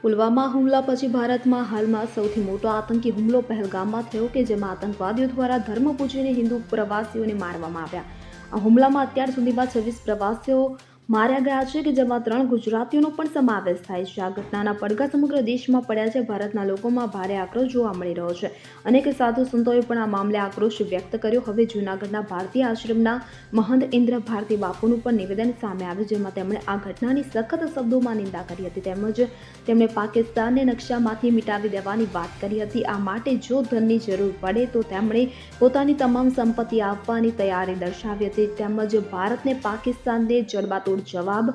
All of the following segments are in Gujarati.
પુલવામા હુમલા પછી ભારતમાં હાલમાં સૌથી મોટો આતંકી હુમલો પહેલગામમાં થયો કે જેમાં આતંકવાદીઓ દ્વારા ધર્મ પૂજીને હિન્દુ પ્રવાસીઓને મારવામાં આવ્યા। આ હુમલામાં અત્યાર સુધીમાં 26 પ્રવાસીઓ માર્યા ગયા છે કે જેમાં 3 ગુજરાતીઓનો પણ સમાવેશ થાય છે। આ ઘટનાના પડઘા સમગ્ર દેશમાં પડ્યા છે। ભારતના લોકોમાં ભારે આક્રોશ જોવા મળી રહ્યો છે। અનેક સાધુ સંતોએ પણ આ મામલે આક્રોશ વ્યક્ત કર્યો। હવે જૂનાગઢના ભારતીય આશ્રમના મહંત ઇન્દ્ર ભારતી બાપુનું પણ નિવેદન સામે આવ્યું જેમાં તેમણે આ ઘટનાની સખત શબ્દોમાં નિંદા કરી હતી તેમજ તેમણે પાકિસ્તાનને નકશામાંથી મિટાવી દેવાની વાત કરી હતી। આ માટે જો ધનની જરૂર પડે તો તેમણે પોતાની તમામ સંપત્તિ આપવાની તૈયારી દર્શાવી હતી તેમજ ભારતને પાકિસ્તાનને જડબાતોડ જવાબ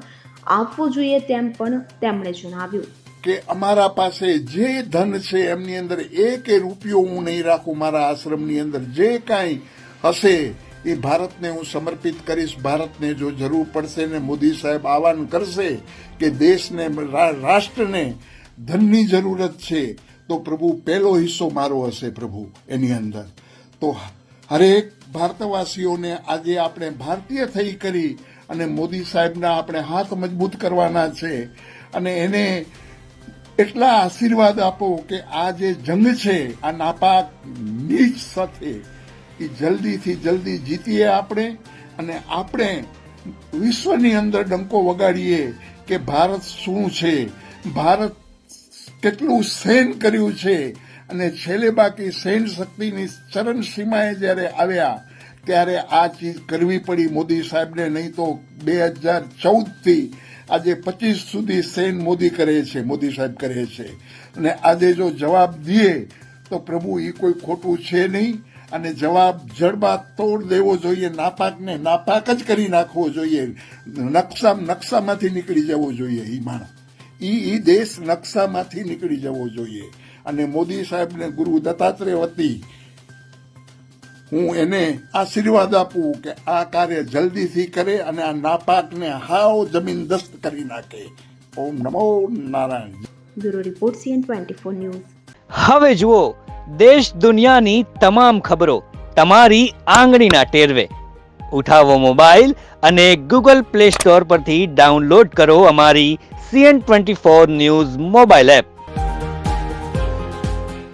આપવો જોઈએ તેમ પણ તેમણે જણાવ્યું કે અમારા પાસે જે ધન છે એમની અંદર એક રૂપિયો હું નહીં રાખું। મારા આશ્રમની અંદર જે કાંઈ હશે એ ભારતને હું સમર્પિત કરીશ। ભારતને જો જરૂર પડશે ને મોદી સાહેબ આહવાન કરશે કે દેશને રાષ્ટ્રને ધનની જરૂરત છે તો પ્રભુ પહેલો હિસ્સો મારો હશે પ્રભુ એની અંદર। તો હરેક ભારતવાસીઓને આજે આપણે ભારતીય થઈ કરી અને મોદી સાહેબના આપણે હાથ મજબૂત કરવાના છે અને એને એટલા આશીર્વાદ આપો કે આ જે જંગ છે આ નાપાક નીચ સાથે એ જલ્દીથી જલ્દી જીતીએ આપણે અને આપણે વિશ્વની અંદર ડંકો વગાડીએ કે ભારત શું છે, ભારત કેટલું સહન કર્યું છે અને છેલ્લે બાકી સહન શક્તિની ચરણ સીમાએ જ્યારે આવ્યા ત્યારે આ ચીજ કરવી પડી મોદી સાહેબને। નહીં તો 2014થી આજે 25 સુધી સૈન મોદી કરે છે, મોદી સાહેબ કરે છે અને આજે જો જવાબ દઈએ તો પ્રભુ એ કોઈ ખોટું છે નહીં અને જવાબ જડબાતોડ દેવો જોઈએ। નાપાકને નાપાક જ કરી નાખવો જોઈએ। નકશામાંથી નીકળી જવો જોઈએ। એ માણસ એ દેશ નકશામાંથી નીકળી જવો જોઈએ અને મોદી સાહેબને ગુરુ દત્તાત્રેય વતી હું એને આશીર્વાદ આપું કે આ કાર્ય જલ્દીથી કરે અને આ નાપાકને હાવ જમીનદસ્ત કરી નાખે। ઓમ નમો Narayan. Bureau report CN24 news. હવે જુઓ દેશ દુનિયાની તમામ ખબરો તમારી આંગળીના ટેરવે। ઉઠાવો મોબાઈલ અને Google Play Store પરથી ડાઉનલોડ કરો અમારી CN24 ન્યૂઝ મોબાઈલ એપ।